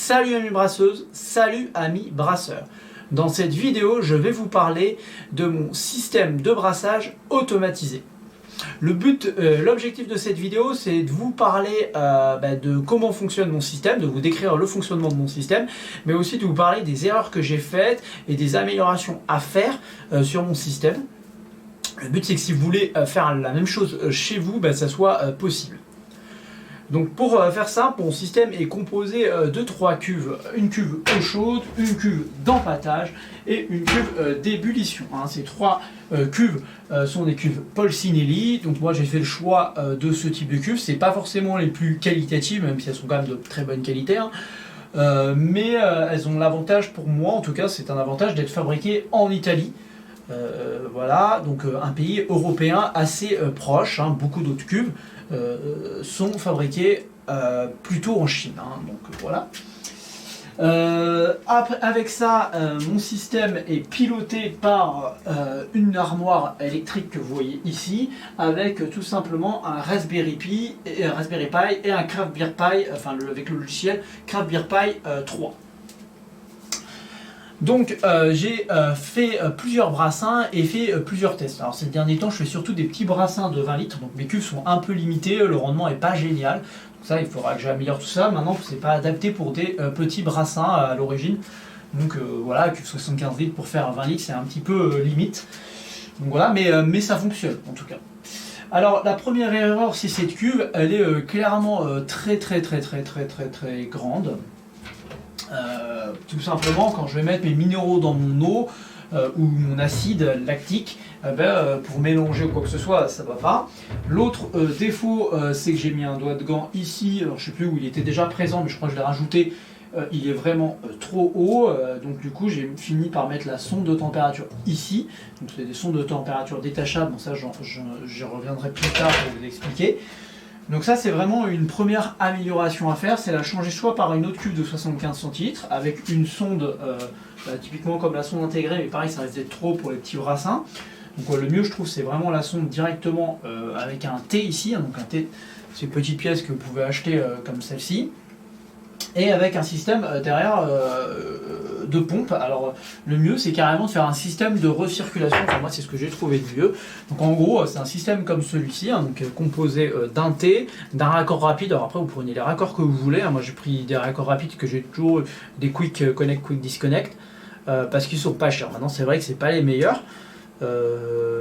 Salut amis brasseuses, salut amis brasseurs. Dans cette vidéo, je vais vous parler de mon système de brassage automatisé. L'objectif de cette vidéo, c'est de vous parler de comment fonctionne mon système, de vous décrire le fonctionnement de mon système, mais aussi de vous parler des erreurs que j'ai faites et des améliorations à faire sur mon système. Le but, c'est que si vous voulez faire la même chose chez vous, ça soit possible. Donc pour faire ça, mon système est composé de 3 cuves. Une cuve eau chaude, une cuve d'empâtage et une cuve d'ébullition. Ces 3 cuves sont des cuves Polsinelli. Donc moi j'ai fait le choix de ce type de cuves. C'est pas forcément les plus qualitatives, même si elles sont quand même de très bonne qualité. Mais elles ont l'avantage, pour moi en tout cas, c'est un avantage d'être fabriquées en Italie. Voilà, donc un pays européen assez proche. Beaucoup d'autres cuves sont fabriqués plutôt en Chine, donc voilà. Avec ça, mon système est piloté par une armoire électrique que vous voyez ici, avec tout simplement un Raspberry Pi et un Craft Beer Pi, avec le logiciel Craft Beer Pi 3. Donc j'ai fait plusieurs brassins et fait plusieurs tests. Alors ces derniers temps, je fais surtout des petits brassins de 20 litres, donc mes cuves sont un peu limitées, le rendement n'est pas génial. Donc ça, il faudra que j'améliore tout ça. Maintenant, c'est pas adapté pour des petits brassins à l'origine. Donc voilà, cuve 75 litres pour faire 20 litres, c'est un petit peu limite. Donc voilà, mais ça fonctionne en tout cas. Alors la première erreur, c'est cette cuve, elle est clairement très grande. Tout simplement, quand je vais mettre mes minéraux dans mon eau ou mon acide lactique, pour mélanger ou quoi que ce soit, ça va pas. L'autre défaut, c'est que j'ai mis un doigt de gant ici. Alors, je sais plus où il était déjà présent, mais je crois que je l'ai rajouté. Il est vraiment trop haut, donc du coup j'ai fini par mettre la sonde de température ici. Donc c'est des sondes de température détachables. Bon, ça je reviendrai plus tard pour vous expliquer. Donc ça, c'est vraiment une première amélioration à faire, c'est la changer soit par une autre cuve de 75 centilitres avec une sonde typiquement comme la sonde intégrée, mais pareil, ça risque d'être trop pour les petits brassins. Donc le mieux, je trouve, c'est vraiment la sonde directement avec un T ici. Donc un T, c'est une petite pièce que vous pouvez acheter comme celle-ci. Et avec un système derrière de pompe. Alors le mieux, c'est carrément de faire un système de recirculation. Enfin, moi, c'est ce que j'ai trouvé de mieux. Donc en gros, c'est un système comme celui-ci, composé d'un T, d'un raccord rapide. Alors après, vous prenez les raccords que vous voulez. Moi, j'ai pris des raccords rapides que j'ai toujours des Quick Connect, Quick Disconnect, parce qu'ils sont pas chers. Maintenant, c'est vrai que c'est pas les meilleurs.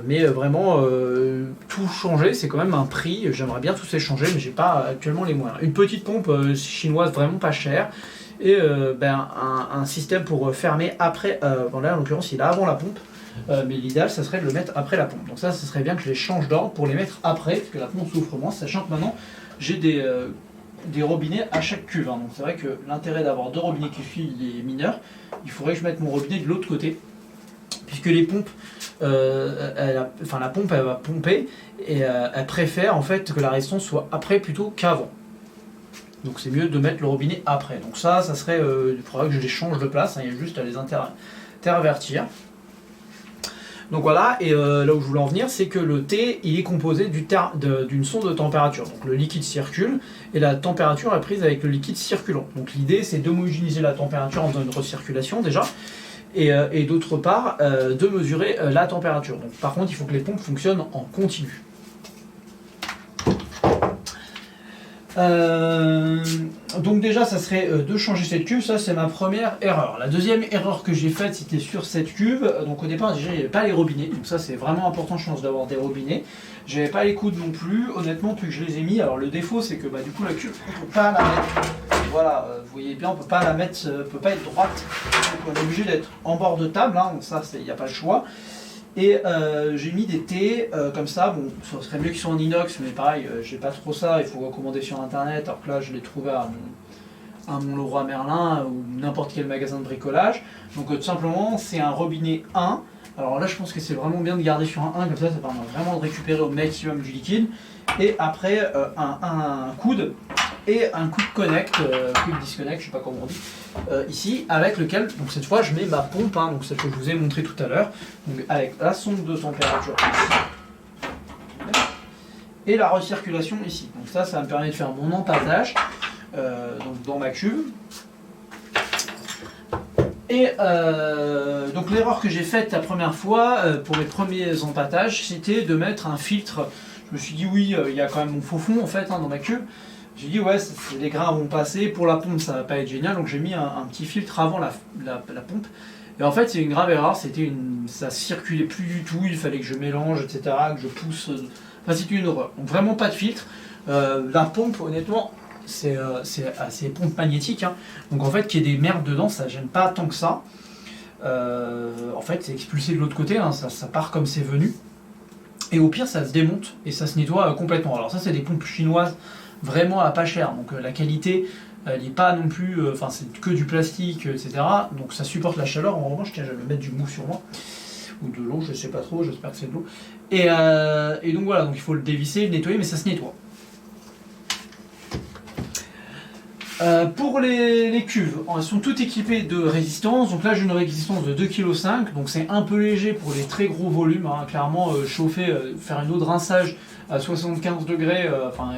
Mais vraiment tout changer, c'est quand même un prix. J'aimerais bien tous échanger, mais j'ai pas actuellement les moyens. Une petite pompe chinoise vraiment pas chère et un système pour fermer après. Là en l'occurrence il est avant la pompe, mais l'idéal ça serait de le mettre après la pompe. Donc ça serait bien que je les change d'ordre pour les mettre après, parce que la pompe souffre moins, sachant que maintenant j'ai des robinets à chaque cuve. Donc c'est vrai que l'intérêt d'avoir 2 robinets qui suivent les mineurs, il faudrait que je mette mon robinet de l'autre côté, puisque les pompes, la pompe elle va pomper et elle préfère en fait que la résistance soit après plutôt qu'avant. Donc c'est mieux de mettre le robinet après. Donc ça serait, il faudra que je les change de place, il y a juste à les intervertir. Donc voilà, et là où je voulais en venir, c'est que le T, il est composé d'une sonde de température. Donc le liquide circule et la température est prise avec le liquide circulant. Donc l'idée, c'est d'homogénéiser la température en faisant une recirculation déjà. Et d'autre part de mesurer la température. Donc, par contre, il faut que les pompes fonctionnent en continu. Donc déjà, ça serait de changer cette cuve. Ça, c'est ma première erreur. La deuxième erreur que j'ai faite, c'était sur cette cuve. Donc au départ, déjà, il n'y avait pas les robinets. Donc ça, c'est vraiment important, je pense, d'avoir des robinets. J'avais pas les coudes non plus. Honnêtement, depuis que je les ai mis, alors le défaut, c'est que du coup, la cuve, on ne peut pas la mettre. Voilà, vous voyez bien, on ne peut pas la mettre, peut pas être droite. Donc on est obligé d'être en bord de table, donc ça, il n'y a pas le choix. Et j'ai mis des T comme ça. Bon, ça serait mieux qu'ils soient en inox, mais pareil, j'ai pas trop ça. Il faut recommander sur internet. Alors que là, je l'ai trouvé à mon Leroy Merlin ou n'importe quel magasin de bricolage. Donc tout simplement, c'est un robinet 1. Alors là, je pense que c'est vraiment bien de garder sur un 1, comme ça permet vraiment de récupérer au maximum du liquide. Et après, un coude et un quick connect, quick disconnect, je sais pas comment on dit, ici, avec lequel, donc cette fois, je mets ma pompe, donc celle que je vous ai montré tout à l'heure, donc avec la sonde de température ici, et la recirculation ici. Donc ça me permet de faire mon empâtage donc dans ma cuve. Et donc l'erreur que j'ai faite la première fois pour les premiers empâtages, c'était de mettre un filtre. Je me suis dit oui, il y a quand même mon faux fond en fait dans ma cuve. J'ai dit ouais, les grains vont passer, pour la pompe ça va pas être génial, donc j'ai mis un petit filtre avant la pompe. Et en fait c'est une grave erreur, ça circulait plus du tout, il fallait que je mélange, etc., que je pousse. Enfin c'était une horreur. Donc vraiment pas de filtre. La pompe honnêtement, c'est pompe magnétique, hein. Donc en fait qu'il y ait des merdes dedans, ça gêne pas tant que ça. En fait c'est expulsé de l'autre côté, hein, ça part comme c'est venu. Et au pire ça se démonte et ça se nettoie complètement. Alors ça c'est des pompes chinoises vraiment à pas cher, donc la qualité elle n'est pas non plus, enfin c'est que du plastique, etc. Donc ça supporte la chaleur. En revanche, tiens, je vais mettre du mou sur moi ou de l'eau, je sais pas trop, j'espère que c'est de l'eau. Et donc voilà, donc il faut le dévisser, le nettoyer, mais ça se nettoie. Pour les cuves, elles sont toutes équipées de résistance. Donc là j'ai une résistance de 2,5 kg, donc c'est un peu léger pour les très gros volumes, hein. Clairement chauffer, faire une eau de rinçage à 75 degrés,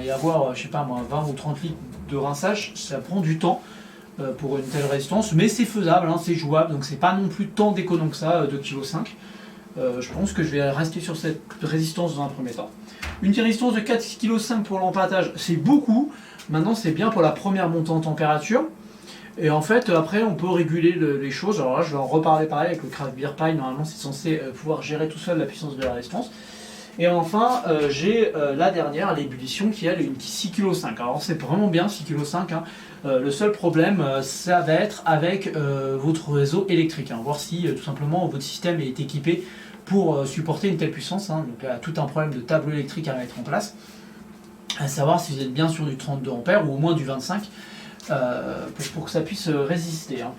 et avoir, je sais pas moi, 20 ou 30 litres de rinçage, ça prend du temps pour une telle résistance, mais c'est faisable, hein, c'est jouable, donc c'est pas non plus tant déconnant que ça, 2,5 kg. Je pense que je vais rester sur cette résistance dans un premier temps. Une résistance de 4,5 kg pour l'empâtage, c'est beaucoup. Maintenant, c'est bien pour la première montée en température. Et en fait, après, on peut réguler les choses. Alors là, je vais en reparler pareil avec le Craft Beer Pie. Normalement, c'est censé pouvoir gérer tout seul la puissance de la résistance. Et enfin, j'ai la dernière, l'ébullition, qui elle est une 6,5 kg. Alors c'est vraiment bien, 6,5 kg. Hein. Le seul problème, ça va être avec votre réseau électrique. Hein. Voir si tout simplement votre système est équipé pour supporter une telle puissance. Hein. Donc il y a tout un problème de tableau électrique à mettre en place. À savoir si vous êtes bien sur du 32 A ou au moins du 25 pour que ça puisse résister. Hein.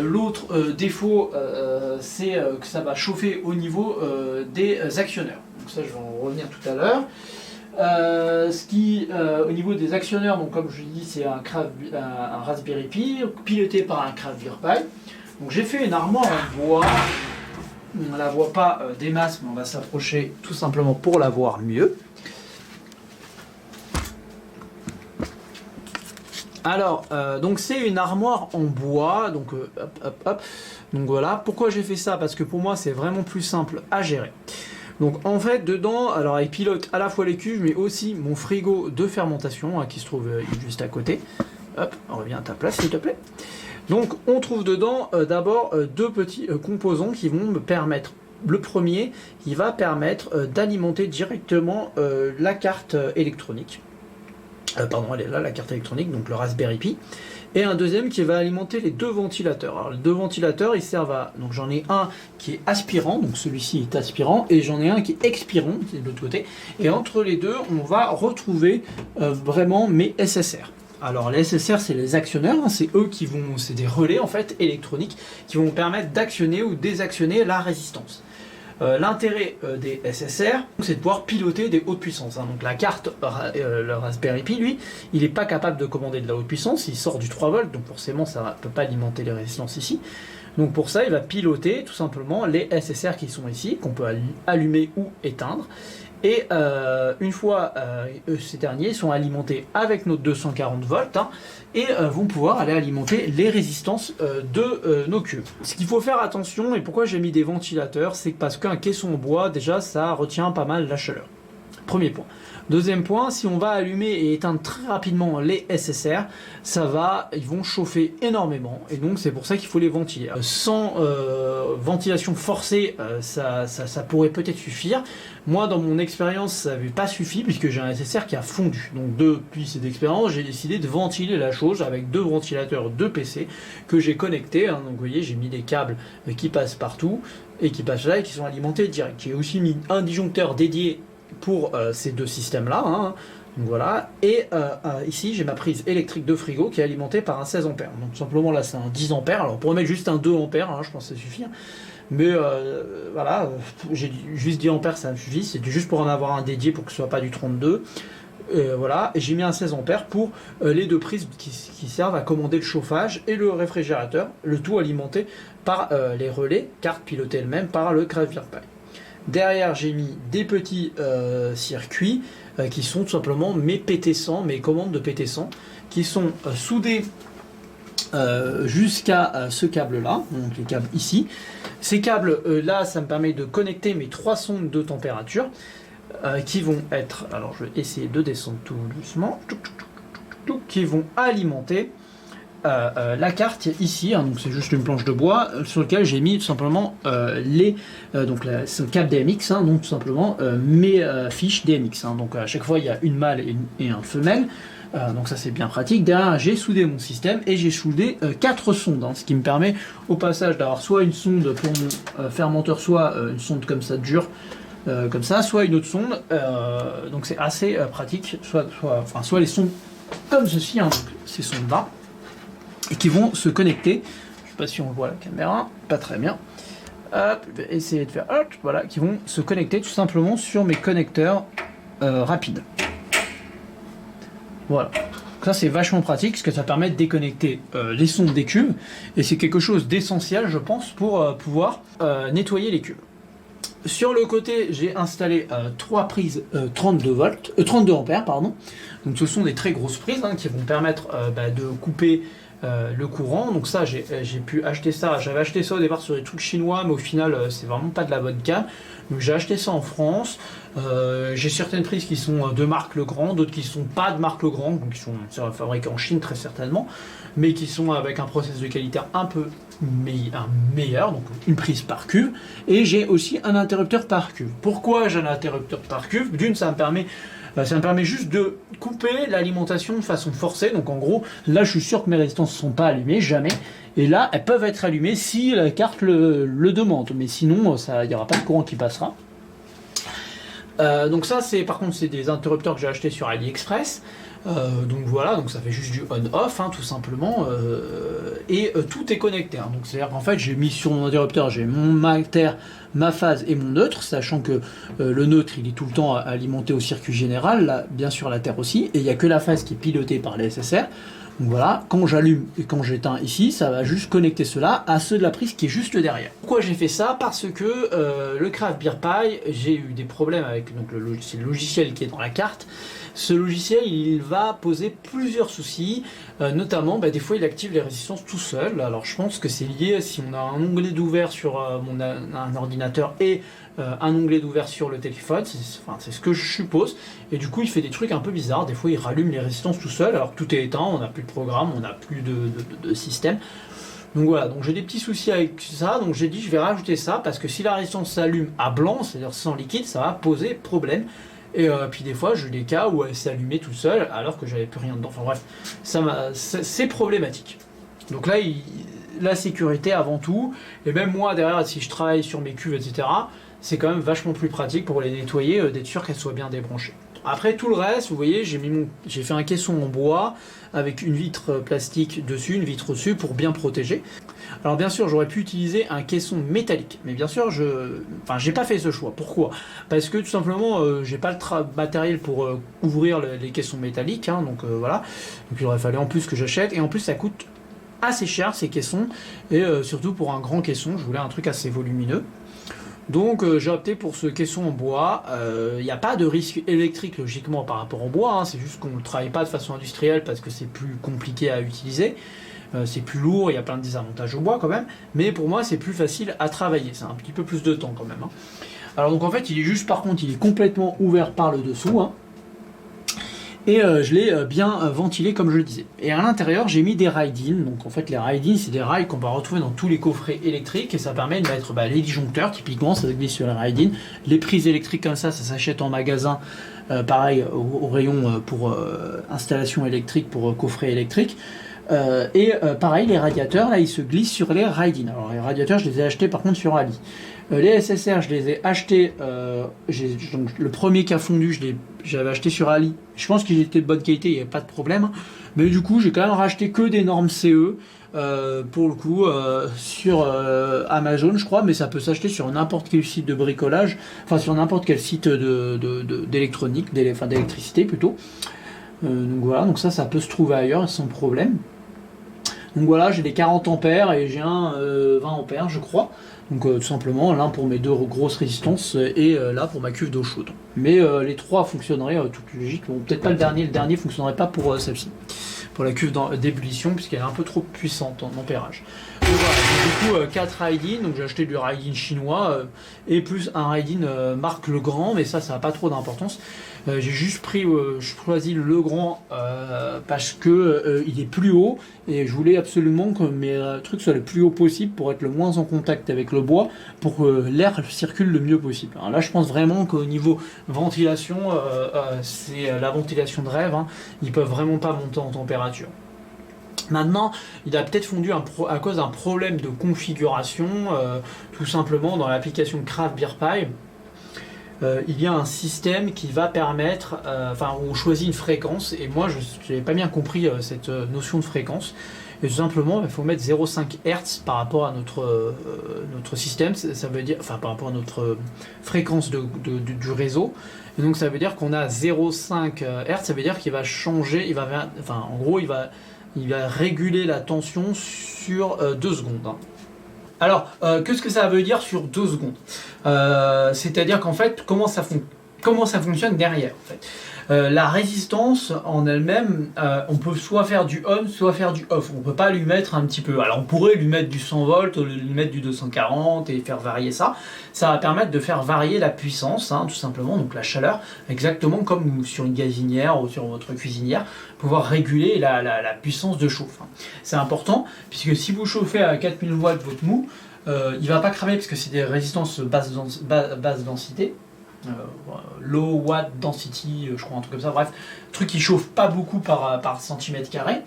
L'autre défaut, c'est que ça va chauffer au niveau des actionneurs. Donc ça, je vais en revenir tout à l'heure. Au niveau des actionneurs, donc comme je l'ai dit, c'est un Raspberry Pi piloté par un Craft Beer Pie. Donc j'ai fait une armoire en bois. On ne la voit pas des masses, mais on va s'approcher tout simplement pour la voir mieux. Alors, donc c'est une armoire en bois, donc Donc voilà, pourquoi j'ai fait ça? Parce que pour moi c'est vraiment plus simple à gérer. Donc en fait dedans, alors il pilote à la fois les cuves mais aussi mon frigo de fermentation hein, qui se trouve juste à côté. Hop, on revient à ta place s'il te plaît. Donc on trouve dedans d'abord deux petits composants qui vont me permettre. Le premier, il va permettre d'alimenter directement la carte électronique. Pardon, elle est là, la carte électronique, donc le Raspberry Pi. Et un deuxième qui va alimenter les deux ventilateurs. Alors les deux ventilateurs, ils servent à... Donc j'en ai un qui est aspirant, donc celui-ci est aspirant, et j'en ai un qui est expirant, c'est de l'autre côté. Et entre les deux, on va retrouver vraiment mes SSR. Alors les SSR, c'est les actionneurs, hein, c'est eux qui vont... C'est des relais en fait électroniques qui vont permettre d'actionner ou désactionner la résistance. L'intérêt des SSR, c'est de pouvoir piloter des hautes puissances. Hein. Donc la carte, le Raspberry Pi, lui, il n'est pas capable de commander de la haute puissance, il sort du 3 volts, donc forcément ça ne peut pas alimenter les résistances ici. Donc pour ça, il va piloter tout simplement les SSR qui sont ici, qu'on peut allumer ou éteindre. Et une fois ces derniers sont alimentés avec notre 240 volts hein, et vont pouvoir aller alimenter les résistances de nos cuves. Ce qu'il faut faire attention et pourquoi j'ai mis des ventilateurs, c'est parce qu'un caisson en bois déjà ça retient pas mal la chaleur. Premier point. Deuxième point, si on va allumer et éteindre très rapidement les SSR, ils vont chauffer énormément et donc c'est pour ça qu'il faut les ventiler. Sans ventilation forcée, ça pourrait peut-être suffire. Moi, dans mon expérience, ça n'avait pas suffi puisque j'ai un SSR qui a fondu. Donc depuis cette expérience, j'ai décidé de ventiler la chose avec deux ventilateurs de PC que j'ai connectés. Hein. Donc vous voyez, j'ai mis des câbles qui passent partout et qui passent là et qui sont alimentés direct. J'ai aussi mis un disjoncteur dédié pour ces deux systèmes là hein. Donc voilà, et ici j'ai ma prise électrique de frigo qui est alimentée par un 16 ampères. Donc tout simplement là c'est un 10 ampères, alors pour mettre juste un 2 ampères hein, je pense que ça suffit, mais voilà, j'ai juste 10 ampères ça me suffit, c'est juste pour en avoir un dédié pour que ce soit pas du 32. Voilà, et j'ai mis un 16 ampères pour les deux prises qui servent à commander le chauffage et le réfrigérateur, le tout alimenté par les relais, cartes pilotées elles-mêmes par le Craft Beer Pie. Derrière, j'ai mis des petits circuits qui sont tout simplement mes PT100, mes commandes de PT100, qui sont soudés jusqu'à ce câble-là, donc les câbles ici. Ces câbles-là, ça me permet de connecter mes 3 sondes de température qui vont être, alors je vais essayer de descendre tout doucement, qui vont alimenter la carte ici, hein, donc c'est juste une planche de bois sur laquelle j'ai mis tout simplement ce câble DMX, hein, donc tout simplement mes fiches DMX. Hein, donc à chaque fois il y a une mâle et un femelle. Donc ça c'est bien pratique. Derrière j'ai soudé mon système et j'ai soudé 4 sondes, hein, ce qui me permet au passage d'avoir soit une sonde pour mon fermenteur, soit une sonde comme ça dure, comme ça, soit une autre sonde. Donc c'est assez pratique, soit les sondes comme ceci, hein, donc ces sondes là, et qui vont se connecter. Je sais pas si on voit la caméra, pas très bien. Hop, je vais essayer de faire voilà, qui vont se connecter tout simplement sur mes connecteurs rapides. Voilà. Donc ça c'est vachement pratique parce que ça permet de déconnecter les sondes des cuves et c'est quelque chose d'essentiel je pense pour pouvoir nettoyer les cuves. Sur le côté j'ai installé 3 prises 32 ampères pardon. Donc ce sont des très grosses prises hein, qui vont permettre de couper le courant. Donc ça j'ai pu acheter ça, j'avais acheté ça au départ sur des trucs chinois mais au final c'est vraiment pas de la bonne gamme. Donc j'ai acheté ça en France. J'ai certaines prises qui sont de marque Legrand, d'autres qui sont pas de marque Legrand, donc qui sont fabriquées en Chine très certainement, mais qui sont avec un process de qualité un peu meilleur, donc une prise par cuve, et j'ai aussi un interrupteur par cuve. Pourquoi j'ai un interrupteur par cuve? D'une, ça me permet juste de couper l'alimentation de façon forcée, donc en gros, là je suis sûr que mes résistances ne sont pas allumées, jamais, et là elles peuvent être allumées si la carte le demande, mais sinon il n'y aura pas de courant qui passera. Donc ça par contre c'est des interrupteurs que j'ai achetés sur AliExpress. Donc voilà, donc ça fait juste du on-off hein, tout simplement et tout est connecté hein. Donc c'est à dire qu'en fait j'ai mis sur mon interrupteur, j'ai mon mater, ma phase et mon neutre, sachant que le neutre il est tout le temps alimenté au circuit général, là, bien sûr la terre aussi, et il n'y a que la phase qui est pilotée par les SSR. Donc voilà, quand j'allume et quand j'éteins ici, ça va juste connecter cela à ceux de la prise qui est juste derrière. Pourquoi j'ai fait ça? Parce que le Craft Beer Pie, j'ai eu des problèmes avec donc, le logiciel qui est dans la carte. Ce logiciel, il va poser plusieurs soucis, notamment des fois il active les résistances tout seul. Alors je pense que c'est lié si on a un onglet d'ouvert sur un ordinateur et un onglet d'ouvert sur le téléphone, c'est ce que je suppose, et du coup il fait des trucs un peu bizarres, des fois il rallume les résistances tout seul alors que tout est éteint, on n'a plus de programme, on n'a plus de système. Donc voilà, donc j'ai des petits soucis avec ça, donc j'ai dit je vais rajouter ça, parce que si la résistance s'allume à blanc, c'est-à-dire sans liquide, ça va poser problème. Et puis des fois j'ai eu des cas où elle s'est allumée tout seul alors que j'avais plus rien dedans, enfin bref, c'est problématique. Donc là, la sécurité avant tout, et même moi derrière si je travaille sur mes cuves etc, c'est quand même vachement plus pratique pour les nettoyer, d'être sûr qu'elles soient bien débranchées. Après tout le reste, vous voyez, j'ai fait un caisson en bois avec une vitre plastique dessus, une vitre au-dessus pour bien protéger. Alors bien sûr, j'aurais pu utiliser un caisson métallique, mais bien sûr, j'ai pas fait ce choix. Pourquoi? Parce que tout simplement, j'ai pas le matériel pour ouvrir les caissons métalliques, hein, donc voilà. Donc il aurait fallu en plus que j'achète, et en plus ça coûte assez cher ces caissons, et surtout pour un grand caisson, je voulais un truc assez volumineux. Donc j'ai opté pour ce caisson en bois. Il n'y a pas de risque électrique logiquement par rapport au bois, hein, c'est juste qu'on ne travaille pas de façon industrielle parce que c'est plus compliqué à utiliser, c'est plus lourd, il y a plein de désavantages au bois quand même, mais pour moi c'est plus facile à travailler, c'est un petit peu plus de temps quand même. Hein. Alors donc en fait il est juste, par contre il est complètement ouvert par le dessous, hein. Et je l'ai bien ventilé comme je le disais. Et à l'intérieur j'ai mis des ride-in, donc en fait les ride-in c'est des rails qu'on va retrouver dans tous les coffrets électriques, et ça permet de mettre les disjoncteurs, typiquement ça se glisse sur les ride-in. Les prises électriques comme ça s'achète en magasin, pareil au rayon pour installation électrique, pour coffret électrique. Pareil les radiateurs là ils se glissent sur les ride-in. Alors les radiateurs je les ai achetés par contre sur Ali. Les SSR je les ai achetés, donc, le premier qui a fondu j'avais acheté sur Ali, je pense qu'il était de bonne qualité, il n'y avait pas de problème, mais du coup j'ai quand même racheté que des normes CE pour le coup sur Amazon je crois, mais ça peut s'acheter sur n'importe quel site de bricolage, enfin sur n'importe quel site d'électronique, d'électricité plutôt. Donc voilà, donc ça peut se trouver ailleurs sans problème. Donc voilà, j'ai des 40 ampères et j'ai un 20 ampères je crois. Donc tout simplement l'un pour mes deux grosses résistances et là pour ma cuve d'eau chaude. Mais les trois fonctionneraient toute logique. Bon, peut-être pas le dernier fonctionnerait pas pour celle-ci. pour la cuve d'ébullition, puisqu'elle est un peu trop puissante en ampérage. Donc voilà, donc, du coup 4 Raidin, donc j'ai acheté du Raidin chinois et plus un Raidin marque Legrand, mais ça n'a pas trop d'importance. J'ai juste choisi le Legrand parce que il est plus haut et je voulais absolument que mes trucs soient le plus haut possible pour être le moins en contact avec le bois, pour que l'air circule le mieux possible. Alors là, je pense vraiment qu'au niveau ventilation, c'est la ventilation de rêve, hein. Ils peuvent vraiment pas monter en température. Maintenant, il a peut-être fondu à cause d'un problème de configuration, tout simplement dans l'application Craft Beer Pie. Il y a un système qui va permettre, on choisit une fréquence, et moi je n'avais pas bien compris cette notion de fréquence, et tout simplement il faut mettre 0,5 Hz par rapport à notre système, ça veut dire, par rapport à notre fréquence du réseau, et donc ça veut dire qu'on a 0,5 Hz, ça veut dire qu'il va changer, en gros il va réguler la tension sur 2 secondes. Hein. Alors, qu'est-ce que ça veut dire sur 2 secondes? C'est-à-dire qu'en fait, comment ça fonctionne derrière en fait. La résistance en elle-même, on peut soit faire du on, soit faire du off. On ne peut pas lui mettre un petit peu. Alors on pourrait lui mettre du 100 volts, lui mettre du 240 et faire varier ça. Ça va permettre de faire varier la puissance, hein, tout simplement, donc la chaleur, exactement comme sur une gazinière ou sur votre cuisinière, pouvoir réguler la puissance de chauffe. Hein. C'est important, puisque si vous chauffez à 4000 watts votre mou, il ne va pas cramer parce que c'est des résistances basse densité. Low watt density, je crois, un truc comme ça, bref, truc qui chauffe pas beaucoup par centimètre carré.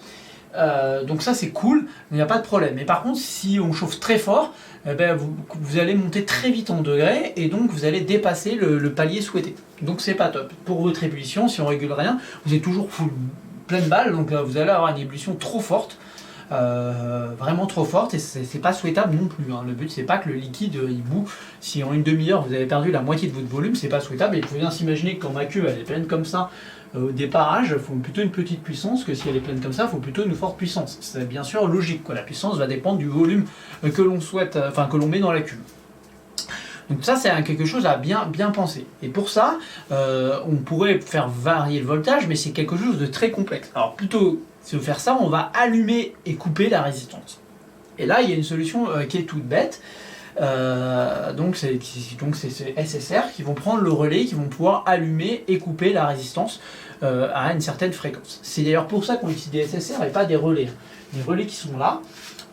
Donc ça c'est cool, il n'y a pas de problème. Mais par contre, si on chauffe très fort, vous allez monter très vite en degrés et donc vous allez dépasser le palier souhaité. Donc c'est pas top. Pour votre ébullition, si on régule rien, vous êtes toujours pleine balle, donc vous allez avoir une ébullition trop forte. Vraiment trop forte, et c'est pas souhaitable non plus. Hein. Le but c'est pas que le liquide il bout. Si en une demi-heure vous avez perdu la moitié de votre volume, c'est pas souhaitable. Et il faut bien s'imaginer que quand ma cuve elle est pleine comme ça au départage, il faut plutôt une petite puissance, que si elle est pleine comme ça, il faut plutôt une forte puissance. C'est bien sûr logique, quoi. La puissance va dépendre du volume que l'on souhaite, que l'on met dans la cuve. Donc ça c'est quelque chose à bien penser. Et pour ça, on pourrait faire varier le voltage, mais c'est quelque chose de très complexe. Alors plutôt que de faire ça, on va allumer et couper la résistance. Et là il y a une solution qui est toute bête. Donc c'est ces SSR qui vont prendre le relais, qui vont pouvoir allumer et couper la résistance à une certaine fréquence. C'est d'ailleurs pour ça qu'on utilise des SSR et pas des relais. Les relais qui sont là,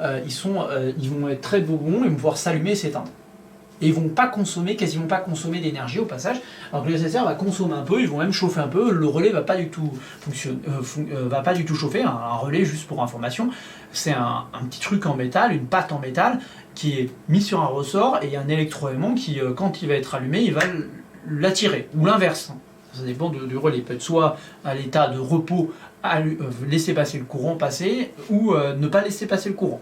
ils vont être très bons, ils vont pouvoir s'allumer et s'éteindre. Et ils vont quasiment pas consommer d'énergie au passage. Alors que le SSR va consommer un peu, ils vont même chauffer un peu. Le relais va pas du tout chauffer. Un relais, juste pour information, c'est un petit truc en métal, une patte en métal qui est mise sur un ressort, et il y a un électroaimant qui, quand il va être allumé, il va l'attirer, ou l'inverse. Ça dépend du relais. Il peut être soit à l'état de repos, laisser passer le courant passer, ou ne pas laisser passer le courant.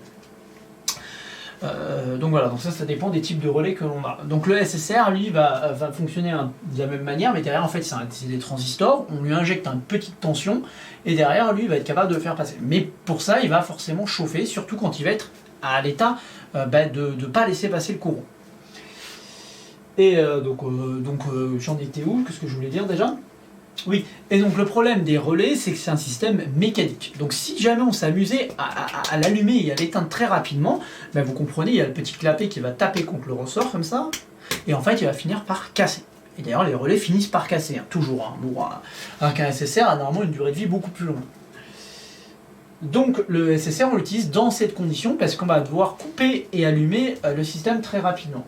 Donc voilà, donc ça dépend des types de relais que l'on a. Donc le SSR, lui, va fonctionner de la même manière, mais derrière, en fait, c'est des transistors, on lui injecte une petite tension, et derrière, lui, il va être capable de le faire passer. Mais pour ça, il va forcément chauffer, surtout quand il va être à l'état de ne pas laisser passer le courant. Et j'en étais où? Qu'est-ce que je voulais dire déjà? Oui, et donc le problème des relais, c'est que c'est un système mécanique. Donc si jamais on s'amusait à l'allumer et à l'éteindre très rapidement, vous comprenez, il y a le petit clapet qui va taper contre le ressort comme ça, et en fait il va finir par casser. Et d'ailleurs les relais finissent par casser, hein, toujours. Hein. Bon, alors qu'un SSR a normalement une durée de vie beaucoup plus longue. Donc le SSR on l'utilise dans cette condition parce qu'on va devoir couper et allumer le système très rapidement.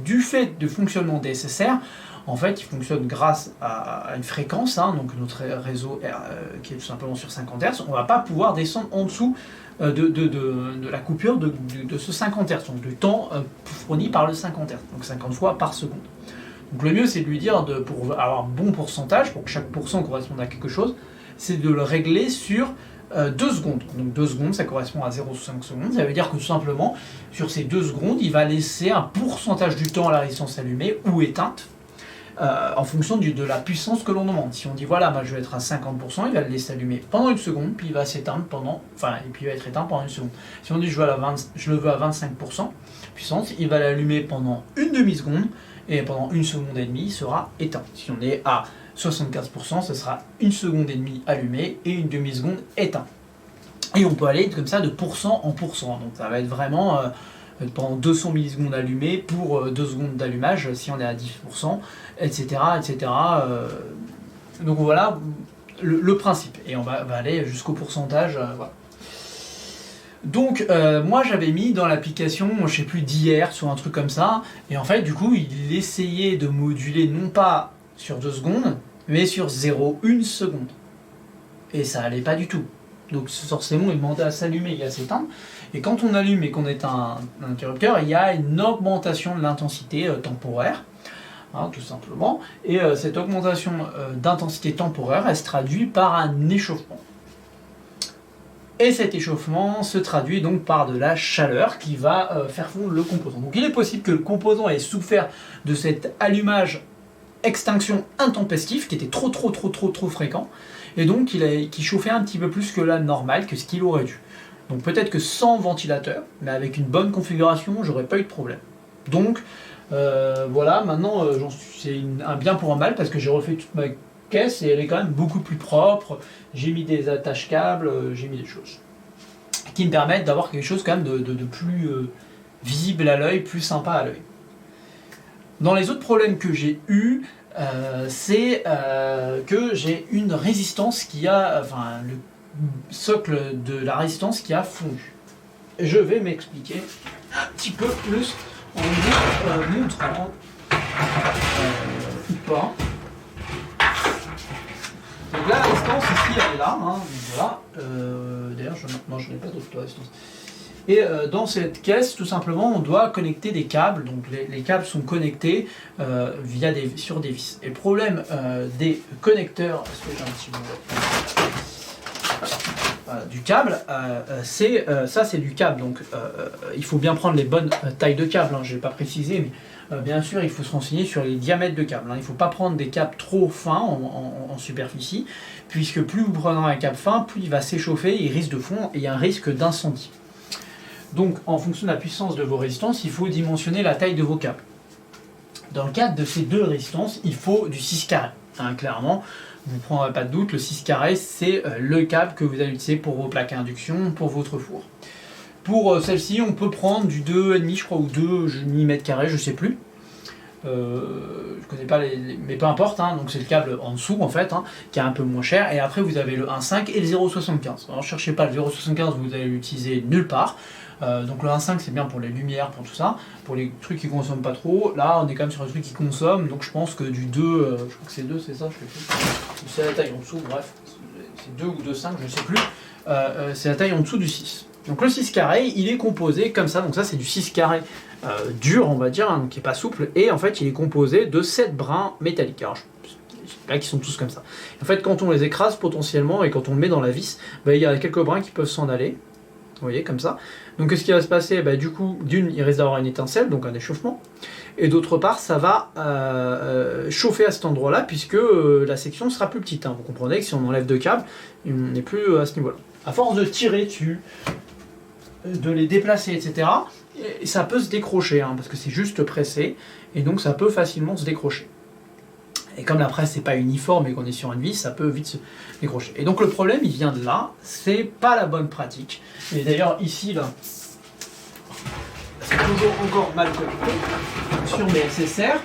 Du fait du fonctionnement des SSR, en fait, il fonctionne grâce à une fréquence, hein, donc notre réseau qui est tout simplement sur 50 Hz. On ne va pas pouvoir descendre en dessous de la coupure de ce 50 Hz, donc du temps fourni par le 50 Hz, donc 50 fois par seconde. Donc le mieux, c'est de lui dire, pour avoir un bon pourcentage, pour que chaque pourcent corresponde à quelque chose, c'est de le régler sur 2 secondes. Donc 2 secondes, ça correspond à 0,5 secondes. Ça veut dire que tout simplement, sur ces 2 secondes, il va laisser un pourcentage du temps à la résistance allumée ou éteinte, en fonction de la puissance que l'on demande. Si on dit voilà, moi je vais être à 50%, il va le laisser allumer pendant une seconde, puis il va s'éteindre et puis il va être éteint pendant une seconde. Si on dit je le veux à 25% puissance, il va l'allumer pendant une demi-seconde, et pendant une seconde et demie, il sera éteint. Si on est à 75%, ce sera une seconde et demie allumé et une demi-seconde éteint. Et on peut aller comme ça de pourcent en pourcent. Donc ça va être vraiment pendant 200 millisecondes allumé pour 2 secondes d'allumage si on est à 10%, etc. etc. Donc voilà le principe. Et on va aller jusqu'au pourcentage. Voilà. Donc moi j'avais mis dans l'application, je sais plus, d'hier sur un truc comme ça, et en fait du coup il essayait de moduler non pas sur 2 secondes, mais sur 0,1 seconde. Et ça allait pas du tout. Donc forcément il demandait à s'allumer et à s'éteindre. Et quand on allume et qu'on éteint un interrupteur, il y a une augmentation de l'intensité temporaire, hein, tout simplement. Et cette augmentation d'intensité temporaire, elle se traduit par un échauffement. Et cet échauffement se traduit donc par de la chaleur qui va faire fondre le composant. Donc il est possible que le composant ait souffert de cet allumage extinction intempestif qui était trop fréquent, et donc qui chauffait un petit peu plus que la normale, que ce qu'il aurait dû. Donc peut-être que sans ventilateur, mais avec une bonne configuration, j'aurais pas eu de problème. Donc voilà, maintenant c'est un bien pour un mal, parce que j'ai refait toute ma caisse et elle est quand même beaucoup plus propre. J'ai mis des attaches câbles, j'ai mis des choses qui me permettent d'avoir quelque chose quand même de plus visible à l'œil, plus sympa à l'œil. Dans les autres problèmes que j'ai eu, c'est que j'ai une résistance qui a, enfin le socle de la résistance qui a fondu. Je vais m'expliquer un petit peu plus en vous montrant ou pas. Donc la résistance ici elle est là, hein, voilà. D'ailleurs je n'ai pas d'autre résistance. Et dans cette caisse, tout simplement, on doit connecter des câbles. Donc les câbles sont connectés sur des vis. Et le problème des connecteurs, est-ce que j'ai un petit bout du câble, ça c'est du câble. Donc il faut bien prendre les bonnes tailles de câbles. Hein, je ne vais pas préciser, mais bien sûr il faut se renseigner sur les diamètres de câbles. Hein. Il ne faut pas prendre des câbles trop fins en superficie, puisque plus vous prenez un câble fin, plus il va s'échauffer, il risque de fondre et il y a un risque d'incendie. Donc, en fonction de la puissance de vos résistances, il faut dimensionner la taille de vos câbles. Dans le cadre de ces deux résistances, il faut du 6 carré. Hein, clairement, vous ne prendrez pas de doute, le 6 carré, c'est le câble que vous allez utiliser pour vos plaques à induction, pour votre four. Pour celle-ci, on peut prendre du 2,5, je crois, ou 2 mm carrés, je ne sais plus. Je ne connais pas mais peu importe, hein, donc c'est le câble en dessous en fait, hein, qui est un peu moins cher. Et après vous avez le 1,5 et le 0,75. Alors cherchez pas le 0,75, vous allez l'utiliser nulle part. Donc le 1,5 c'est bien pour les lumières, pour tout ça, pour les trucs qui consomment pas trop. Là on est quand même sur des trucs qui consomment, donc je pense que du 2, je crois que c'est 2, c'est ça, c'est la taille en dessous, bref, c'est 2 ou 2,5, je sais plus. C'est la taille en dessous du 6. Donc le 6 carré, il est composé comme ça, donc ça c'est du 6 carré dur, on va dire, hein, donc qui n'est pas souple, et en fait il est composé de 7 brins métalliques. Alors, là qui sont tous comme ça. En fait, quand on les écrase potentiellement et quand on le met dans la vis, il y a quelques brins qui peuvent s'en aller. Vous voyez, comme ça. Donc ce qui va se passer, du coup, d'une, il risque d'avoir une étincelle, donc un échauffement, et d'autre part, ça va chauffer à cet endroit-là, puisque la section sera plus petite. Hein. Vous comprenez que si on enlève deux câbles, on n'est plus à ce niveau-là. À force de tirer dessus, de les déplacer, etc., et ça peut se décrocher, hein, parce que c'est juste pressé, et donc ça peut facilement se décrocher. Et comme la presse n'est pas uniforme et qu'on est sur une vis, ça peut vite se décrocher. Et donc le problème, il vient de là, c'est pas la bonne pratique. Et d'ailleurs, ici, là, c'est toujours encore mal connecté sur mes SSR.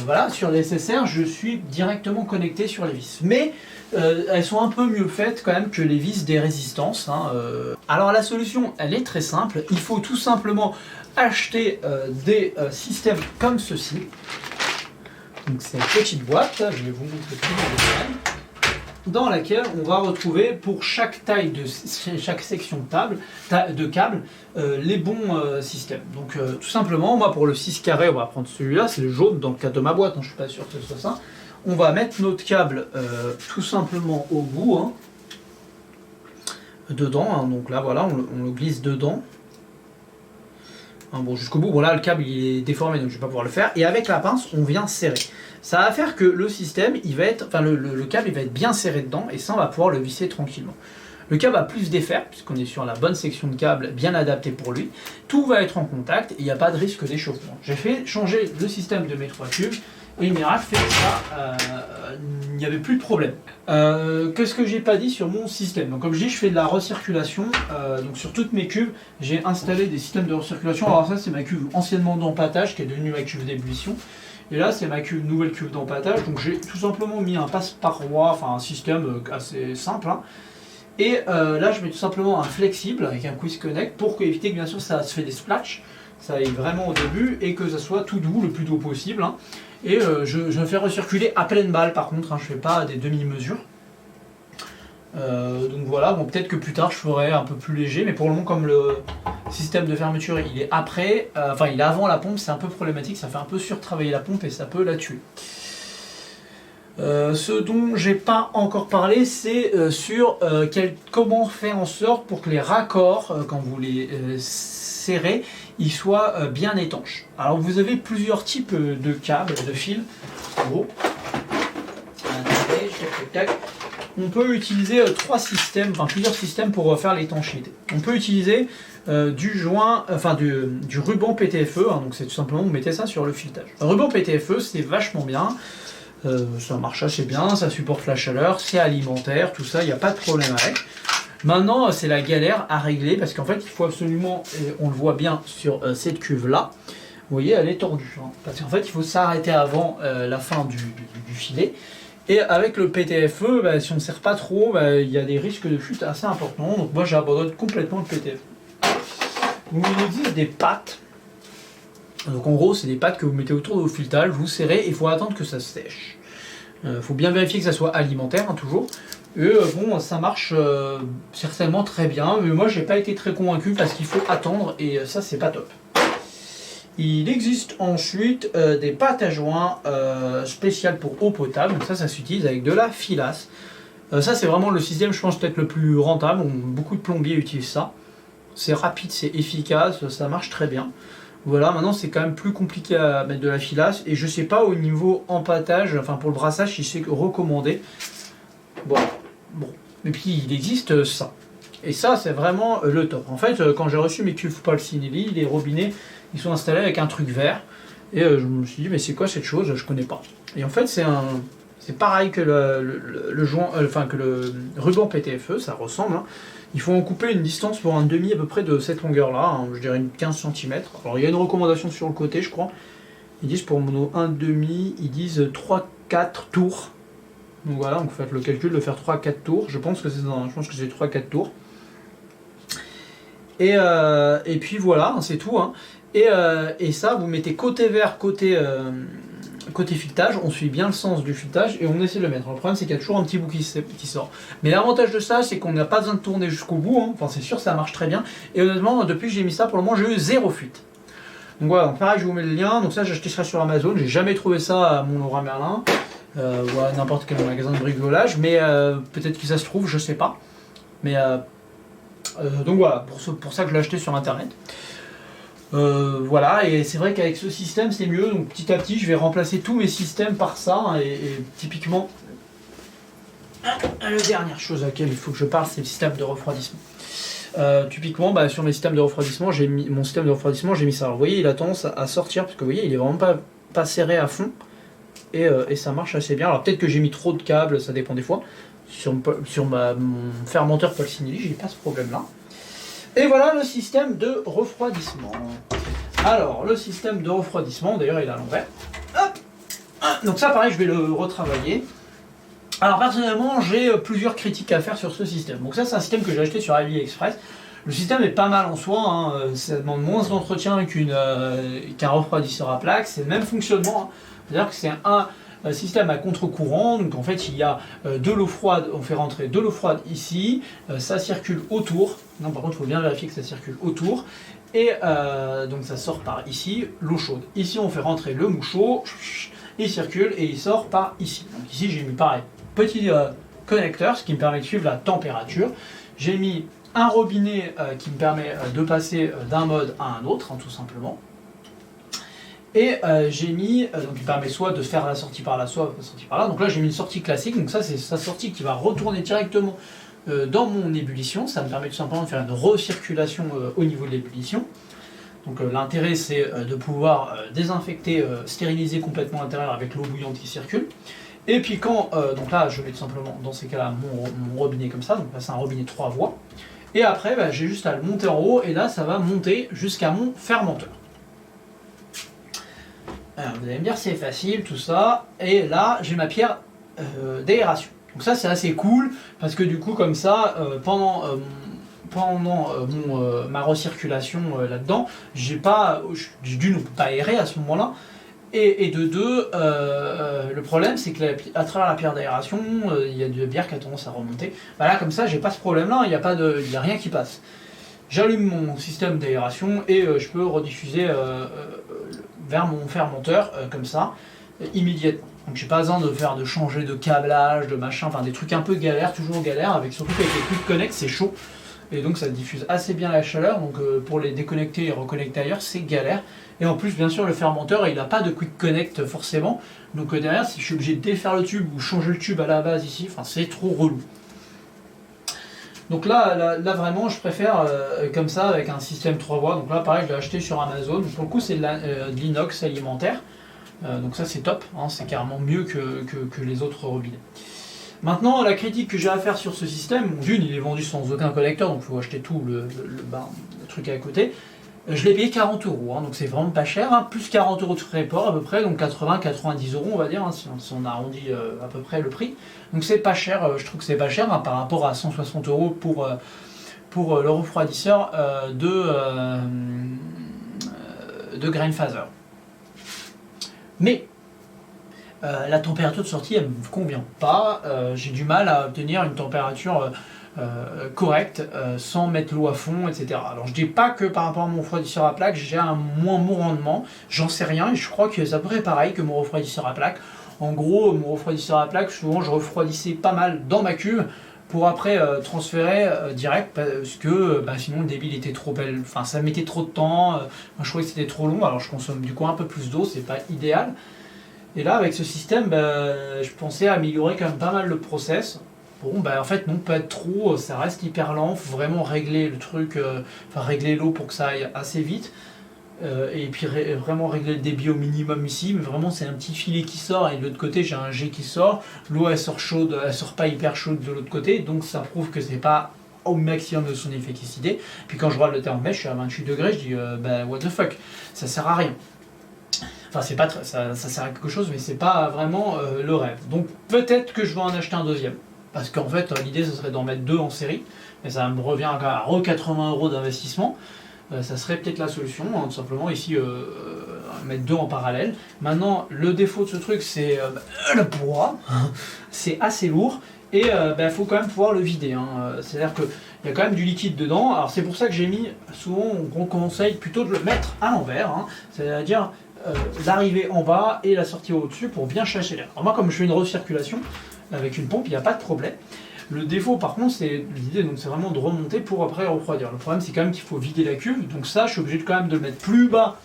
Voilà, sur les SSR, je suis directement connecté sur les vis. Mais elles sont un peu mieux faites quand même que les vis des résistances. Hein, Alors la solution, elle est très simple. Il faut tout simplement acheter des systèmes comme ceci. Donc c'est une petite boîte, je vais vous montrer tout le détail, dans laquelle on va retrouver pour chaque taille de chaque section de câble les bons systèmes. Donc tout simplement, moi pour le 6 carré, on va prendre celui-là, c'est le jaune dans le cadre de ma boîte, hein, je ne suis pas sûr que ce soit ça. On va mettre notre câble tout simplement au bout, hein, dedans, hein, donc là voilà, on le glisse dedans. Hein, bon, jusqu'au bout, bon là le câble il est déformé donc je ne vais pas pouvoir le faire, et avec la pince on vient serrer. Ça va faire que le système, il va être, enfin le câble il va être bien serré dedans, et ça on va pouvoir le visser tranquillement. Le câble a plus d'effet, puisqu'on est sur la bonne section de câble bien adaptée pour lui. Tout va être en contact et il n'y a pas de risque d'échauffement. J'ai fait changer le système de mes 3 tubes, Et miracle fait que ça, il n'y avait plus de problème. Qu'est-ce que j'ai pas dit sur mon système? Donc comme je dis, je fais de la recirculation. Donc sur toutes mes cuves, j'ai installé des systèmes de recirculation. Alors ça, c'est ma cuve anciennement d'empâtage qui est devenue ma cuve d'ébullition. Et là, c'est ma cuve, nouvelle cuve d'empâtage. Donc j'ai tout simplement mis un passe-paroi, enfin un système assez simple. Hein. Et là, je mets tout simplement un flexible avec un quiz connect pour éviter que bien sûr ça se fait des splashs. Ça aille vraiment au début et que ça soit tout doux, le plus doux possible. Hein. Et je fais recirculer à pleine balle par contre, hein, je ne fais pas des demi-mesures. Donc voilà, bon, peut-être que plus tard je ferai un peu plus léger, mais pour le moment comme le système de fermeture il est après, enfin il est avant la pompe, c'est un peu problématique, ça fait un peu surtravailler la pompe et ça peut la tuer. Ce dont j'ai pas encore parlé, c'est sur comment faire en sorte pour que les raccords, quand vous les serrez, ils soient bien étanches. Alors vous avez plusieurs types de câbles, de fils. En gros, on peut utiliser plusieurs systèmes pour faire l'étanchéité. On peut utiliser du ruban PTFE, hein, donc c'est tout simplement vous mettez ça sur le filetage. Un ruban PTFE c'est vachement bien. Ça marche assez bien, ça supporte la chaleur, c'est alimentaire, tout ça, il n'y a pas de problème avec. Maintenant, c'est la galère à régler parce qu'en fait, il faut absolument, et on le voit bien sur cette cuve-là, vous voyez, elle est tordue. Hein, parce qu'en fait, il faut s'arrêter avant la fin du filet. Et avec le PTFE, si on ne serre pas trop, il y a des risques de chute assez importants. Donc moi, j'abandonne complètement le PTFE. Donc il existe des pattes. Donc en gros, c'est des pattes que vous mettez autour de vos filetages, vous serrez et il faut attendre que ça sèche. Il faut bien vérifier que ça soit alimentaire, hein, toujours. Et bon, ça marche certainement très bien, mais moi j'ai pas été très convaincu parce qu'il faut attendre et ça c'est pas top. Il existe ensuite des pâtes à joint spéciales pour eau potable, donc ça s'utilise avec de la filasse. Ça c'est vraiment le système, je pense, peut-être le plus rentable, beaucoup de plombiers utilisent ça. C'est rapide, c'est efficace, ça marche très bien. Voilà, maintenant c'est quand même plus compliqué à mettre de la filasse et je sais pas au niveau empâtage, enfin pour le brassage si c'est recommandé. Bon. Et puis il existe ça. Et ça c'est vraiment le top. En fait, quand j'ai reçu mes cuves Paul Cinelli, les robinets, ils sont installés avec un truc vert. Et je me suis dit mais c'est quoi cette chose? Je connais pas. Et en fait c'est pareil que que le ruban PTFE, ça ressemble. Hein. Il faut en couper une distance pour un demi à peu près de cette longueur-là, hein, je dirais une 15 cm. Alors il y a une recommandation sur le côté, je crois. Ils disent pour mon un demi, ils disent 3-4 tours. Donc voilà, donc vous faites le calcul de faire 3-4 tours. Je pense que c'est 3-4 tours. Et puis voilà, c'est tout. Hein. Et ça, vous mettez côté vert, côté filetage, on suit bien le sens du filetage et on essaie de le mettre. Le problème c'est qu'il y a toujours un petit bout qui sort. Mais l'avantage de ça c'est qu'on n'a pas besoin de tourner jusqu'au bout, hein. Enfin c'est sûr ça marche très bien. Et honnêtement depuis que j'ai mis ça pour le moment j'ai eu 0 fuite. Donc voilà, donc pareil je vous mets le lien, donc ça j'ai acheté ça sur Amazon, j'ai jamais trouvé ça à mon Leroy Merlin, ou à n'importe quel magasin de bricolage, mais peut-être que ça se trouve, je sais pas. Mais donc voilà, pour ça que je l'ai acheté sur internet. Voilà, et c'est vrai qu'avec ce système c'est mieux, donc petit à petit je vais remplacer tous mes systèmes par ça, hein, et typiquement la dernière chose à laquelle il faut que je parle c'est le système de refroidissement. Typiquement sur mes systèmes de refroidissement, j'ai mis ça. Alors vous voyez il a tendance à sortir parce que vous voyez il est vraiment pas serré à fond et ça marche assez bien. Alors peut-être que j'ai mis trop de câbles, ça dépend des fois. Sur mon fermenteur Paul Cinelli, j'ai pas ce problème là. Et voilà le système de refroidissement. Alors, le système de refroidissement, d'ailleurs il est à l'envers. Donc ça pareil, je vais le retravailler. Alors personnellement, j'ai plusieurs critiques à faire sur ce système. Donc ça c'est un système que j'ai acheté sur AliExpress. Le système est pas mal en soi, hein. Ça demande moins d'entretien qu'un refroidisseur à plaque. C'est le même fonctionnement. Hein. C'est-à-dire que c'est un système à contre-courant, donc en fait il y a de l'eau froide, on fait rentrer de l'eau froide ici, ça circule autour, non par contre il faut bien vérifier que ça circule autour, et donc ça sort par ici, l'eau chaude. Ici on fait rentrer le mouchot, il circule et il sort par ici. Donc ici j'ai mis pareil, petit connecteur, ce qui me permet de suivre la température, j'ai mis un robinet qui me permet de passer d'un mode à un autre, hein, tout simplement. Et j'ai mis, donc il permet soit de faire la sortie par là, soit la sortie par là. Donc là j'ai mis une sortie classique, donc ça c'est sa sortie qui va retourner directement dans mon ébullition. Ça me permet tout simplement de faire une recirculation au niveau de l'ébullition. Donc l'intérêt c'est de pouvoir désinfecter, stériliser complètement l'intérieur avec l'eau bouillante qui circule. Et puis quand, donc là je mets tout simplement dans ces cas-là mon robinet comme ça, donc là c'est un robinet 3 voies. Et après bah, j'ai juste à le monter en haut et là ça va monter jusqu'à mon fermenteur. Alors vous allez me dire c'est facile tout ça, et là j'ai ma pierre d'aération. Donc ça c'est assez cool parce que du coup comme ça pendant ma recirculation là-dedans, j'ai d'une pas aéré à ce moment-là, et de deux, le problème c'est que à travers la pierre d'aération, il y a de la bière qui a tendance à remonter. Bah là comme ça j'ai pas ce problème-là, il n'y a rien qui passe. J'allume mon système d'aération et je peux rediffuser vers mon fermenteur comme ça immédiatement. Donc j'ai pas besoin de changer de câblage, de machin, enfin des trucs un peu galères, toujours galère, surtout avec les quick connect c'est chaud. Et donc ça diffuse assez bien la chaleur, donc pour les déconnecter et reconnecter ailleurs, c'est galère. Et en plus, bien sûr, le fermenteur, il n'a pas de quick connect forcément. Donc derrière, si je suis obligé de défaire le tube ou changer le tube à la base ici, enfin c'est trop relou. Donc là vraiment, je préfère comme ça, avec un système 3 voies. Donc là, pareil, je l'ai acheté sur Amazon. Pour le coup, c'est de l'inox alimentaire. Donc ça, c'est top. Hein, c'est carrément mieux que les autres robinets. Maintenant, la critique que j'ai à faire sur ce système, d'une, il est vendu sans aucun connecteur, donc il faut acheter tout le truc à côté. Je l'ai payé 40 €, hein, donc c'est vraiment pas cher, hein, plus 40 € de frais de port à peu près, donc 80-90 € on va dire, hein, si on arrondit à peu près le prix. Donc c'est pas cher, je trouve que c'est pas cher hein, par rapport à 160 € pour le refroidisseur de Greenfather. Mais la température de sortie, elle ne me convient pas. J'ai du mal à obtenir une température correcte sans mettre l'eau à fond, etc. Alors je dis pas que par rapport à mon refroidisseur à plaque, j'ai un moins bon rendement. J'en sais rien et je crois que c'est à peu près pareil que mon refroidisseur à plaque. En gros, mon refroidisseur à plaque, souvent je refroidissais pas mal dans ma cuve pour après transférer direct parce que sinon le débit était trop belle, enfin ça mettait trop de temps, je trouvais que c'était trop long, alors je consomme du coup un peu plus d'eau, c'est pas idéal. Et là, avec ce système, je pensais améliorer quand même pas mal le process. Bon, en fait, non, pas trop, ça reste hyper lent. Faut vraiment régler le truc, régler l'eau pour que ça aille assez vite. Et puis vraiment régler le débit au minimum ici. Mais vraiment, c'est un petit filet qui sort et de l'autre côté, j'ai un jet qui sort. L'eau, elle sort chaude, elle sort pas hyper chaude de l'autre côté. Donc, ça prouve que c'est pas au maximum de son efficacité. Puis quand je regarde le thermomètre, je suis à 28 degrés, je dis, what the fuck, ça sert à rien. Enfin, c'est pas ça sert à quelque chose, mais c'est pas vraiment le rêve. Donc peut-être que je vais en acheter un deuxième. Parce qu'en fait, l'idée, ce serait d'en mettre deux en série. Mais ça me revient à 80 € d'investissement. Ça serait peut-être la solution, hein, tout simplement, ici, mettre deux en parallèle. Maintenant, le défaut de ce truc, c'est le poids. C'est assez lourd. Et faut quand même pouvoir le vider. Hein. C'est-à-dire qu'il y a quand même du liquide dedans. Alors c'est pour ça que j'ai mis, souvent, on conseille plutôt de le mettre à l'envers. Hein. C'est-à-dire l'arrivée en bas et la sortie au-dessus pour bien chasser l'air. Alors moi, comme je fais une recirculation avec une pompe, il n'y a pas de problème. Le défaut par contre, c'est l'idée, donc c'est vraiment de remonter pour après refroidir. Le problème c'est quand même qu'il faut vider la cuve, donc ça je suis obligé quand même de le mettre plus bas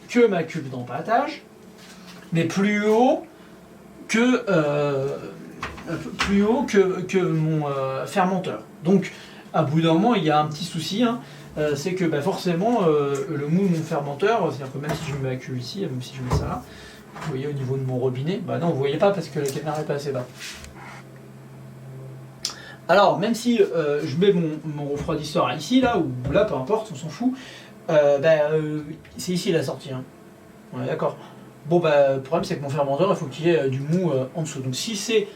que ma cuve d'empâtage, mais plus haut que mon fermenteur. Donc à bout d'un moment il y a un petit souci, hein, c'est que forcément le mou de mon fermenteur, c'est-à-dire que même si je mets ma cuve ici, même si je mets ça là, vous voyez au niveau de mon robinet, non vous voyez pas parce que la caméra est pas assez bas. Alors même si je mets mon refroidisseur ici, là, ou là, peu importe, on s'en fout, c'est ici la sortie. Hein. Ouais, d'accord. Bon le problème c'est que mon fermenteur, il faut qu'il y ait du mou en dessous. Donc si c'est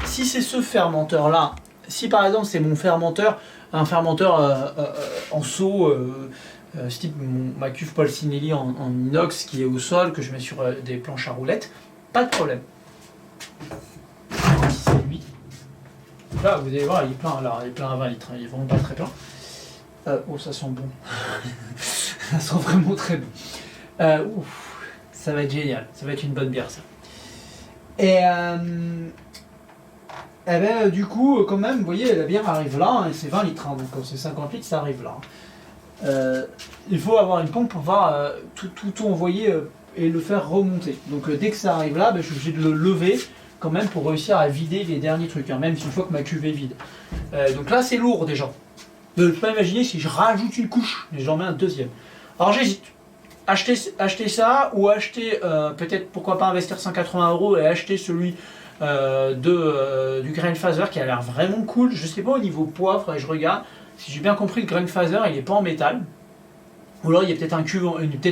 ce fermenteur là, si par exemple c'est mon fermenteur, un fermenteur en seau, type ma cuve Paul Sinelli en inox qui est au sol, que je mets sur des planches à roulettes, pas de problème. Si c'est lui. Là vous allez voir, il est plein, là, il est plein à 20 litres, il est vraiment pas très plein. Oh ça sent bon. Ça sent vraiment très bon. Ça va être génial, ça va être une bonne bière ça. Et du coup, quand même, vous voyez, la bière arrive là, et c'est 20 litres, hein, donc quand c'est 50 litres, ça arrive là. Il faut avoir une pompe pour pouvoir tout envoyer et le faire remonter. Donc dès que ça arrive là, je suis obligé de le lever quand même pour réussir à vider les derniers trucs, hein, même une fois que ma cuve est vide. Donc là, c'est lourd déjà. ne peux pas imaginer si je rajoute une couche et j'en mets un deuxième. Alors j'hésite. Acheter ça ou acheter, peut-être pourquoi pas investir 180 € et acheter celui du Grain Phaser qui a l'air vraiment cool. Je sais pas au niveau poids, faudrait que je regarde. Si j'ai bien compris, le Grain Phaser il est pas en métal. Ou alors il y a peut-être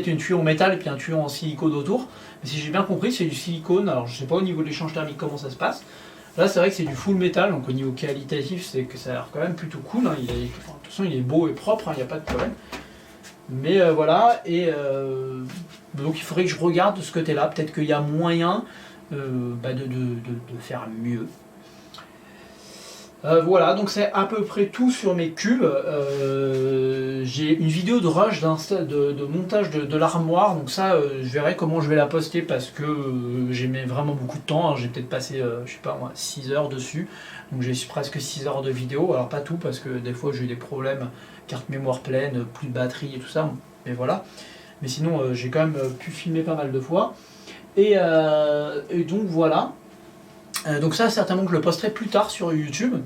une tuyau en métal et puis un tuyau en silicone autour. Mais si j'ai bien compris, c'est du silicone. Alors je sais pas au niveau de l'échange thermique comment ça se passe. Là c'est vrai que c'est du full métal, donc au niveau qualitatif c'est que ça a l'air quand même plutôt cool. Hein. De toute façon il est beau et propre, il n'y a pas de problème. Mais voilà, et donc il faudrait que je regarde de ce côté-là. Peut-être qu'il y a moyen de faire mieux. Voilà, donc c'est à peu près tout sur mes cubes. J'ai une vidéo de rush de montage de l'armoire, donc ça je verrai comment je vais la poster parce que j'ai mis vraiment beaucoup de temps. Hein. J'ai peut-être passé, je sais pas moi, 6 heures dessus, donc j'ai presque 6 heures de vidéo. Alors pas tout parce que des fois j'ai eu des problèmes, carte mémoire pleine, plus de batterie et tout ça, mais voilà. Mais sinon j'ai quand même pu filmer pas mal de fois. Et donc voilà. Donc ça certainement que je le posterai plus tard sur YouTube.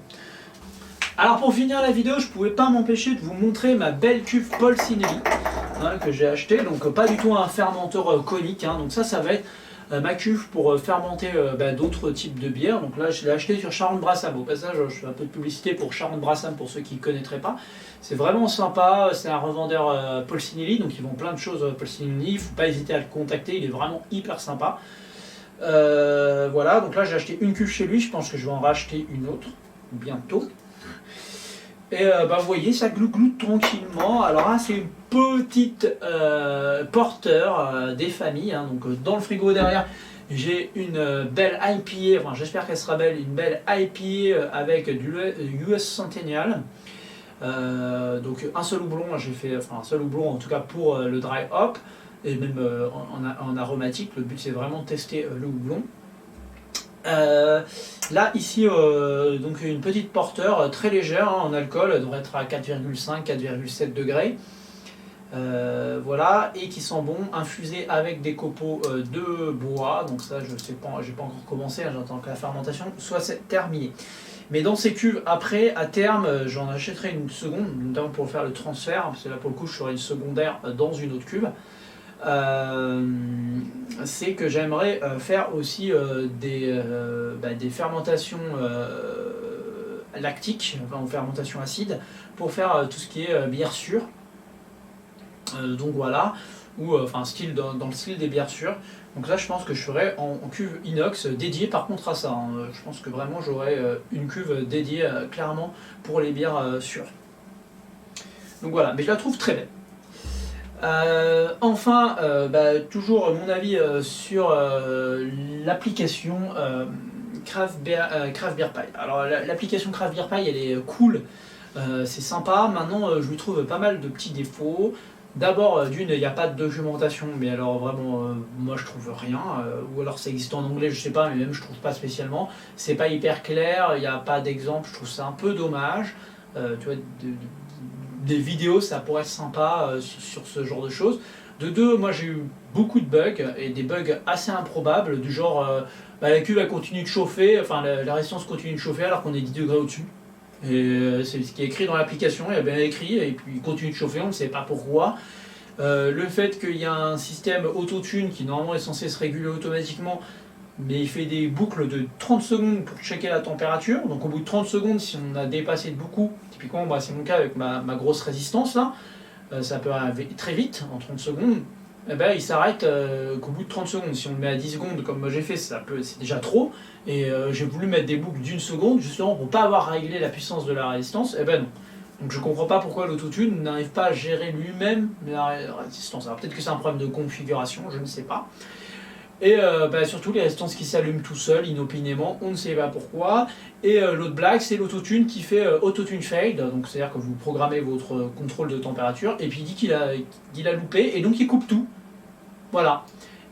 Alors pour finir la vidéo, je pouvais pas m'empêcher de vous montrer ma belle cuve Polsinelli que j'ai acheté. Donc pas du tout un fermenteur conique. Hein. Donc ça va être ma cuve pour fermenter d'autres types de bières. Donc là je l'ai acheté sur Charente-Brassam. Au passage je fais un peu de publicité pour Charente-Brassam pour ceux qui ne connaîtraient pas. C'est vraiment sympa, c'est un revendeur Polsinelli. Donc ils vendent plein de choses Polsinelli. Il ne faut pas hésiter à le contacter, il est vraiment hyper sympa. Voilà, donc là j'ai acheté une cuve chez lui, je pense que je vais en racheter une autre bientôt. Et vous voyez, ça gloute tranquillement. Alors là, c'est une petite porteur des familles. Hein. Donc dans le frigo derrière, j'ai une belle IPA, enfin j'espère qu'elle sera belle, une belle IPA avec du US Centennial. Donc un seul houblon, j'ai fait, un seul houblon en tout cas pour le dry hop. Et même en aromatique, le but c'est vraiment de tester le houblon. Là ici donc une petite porteur très légère en alcool, elle devrait être à 4,5 4,7 degrés. Voilà, et qui sent bon, infusé avec des copeaux de bois. Donc ça je sais pas, j'ai pas encore commencé, hein, j'attends que la fermentation soit terminée. Mais dans ces cuves, après, à terme, j'en achèterai une seconde, notamment pour faire le transfert, parce que là pour le coup je ferai une secondaire dans une autre cuve. C'est que j'aimerais faire aussi des fermentations lactiques, enfin, en fermentation acide, pour faire tout ce qui est bière sûre. Donc voilà, ou dans le style des bières sûres. Donc là je pense que je ferai en cuve inox dédiée par contre à ça. Hein. Je pense que vraiment j'aurai une cuve dédiée clairement pour les bières sûres. Donc voilà, mais je la trouve très belle. Enfin, toujours mon avis sur l'application Craft Beer Pie. Alors l'application Craft Beer Pie elle est cool, c'est sympa. Maintenant je lui trouve pas mal de petits défauts. D'abord d'une, il n'y a pas de documentation, mais alors vraiment moi je trouve rien, ou alors ça existe en anglais, je sais pas, mais même je trouve pas spécialement. C'est pas hyper clair, il n'y a pas d'exemple, je trouve ça un peu dommage. Tu vois, des vidéos ça pourrait être sympa sur ce genre de choses. De deux, moi j'ai eu beaucoup de bugs et des bugs assez improbables du genre la cuve elle continue de chauffer, enfin la résistance continue de chauffer alors qu'on est 10 degrés au-dessus. Et c'est ce qui est écrit dans l'application, il y a bien écrit et puis il continue de chauffer, on ne sait pas pourquoi. Le fait qu'il y a un système autotune qui normalement est censé se réguler automatiquement, mais il fait des boucles de 30 secondes pour checker la température. Donc au bout de 30 secondes, si on a dépassé de beaucoup, typiquement c'est mon cas avec ma grosse résistance là, ça peut arriver très vite, en 30 secondes, il s'arrête qu'au bout de 30 secondes. Si on le met à 10 secondes comme moi j'ai fait, c'est déjà trop. Et j'ai voulu mettre des boucles d'une seconde justement pour ne pas avoir réglé la puissance de la résistance, non. Donc je comprends pas pourquoi l'autotune n'arrive pas à gérer lui-même la résistance. Alors peut-être que c'est un problème de configuration, je ne sais pas. Et surtout les résistances qui s'allument tout seul, inopinément, on ne sait pas pourquoi. Et l'autre blague, c'est l'autotune qui fait autotune fade, donc c'est-à-dire que vous programmez votre contrôle de température, et puis il dit qu'il a loupé, et donc il coupe tout. Voilà.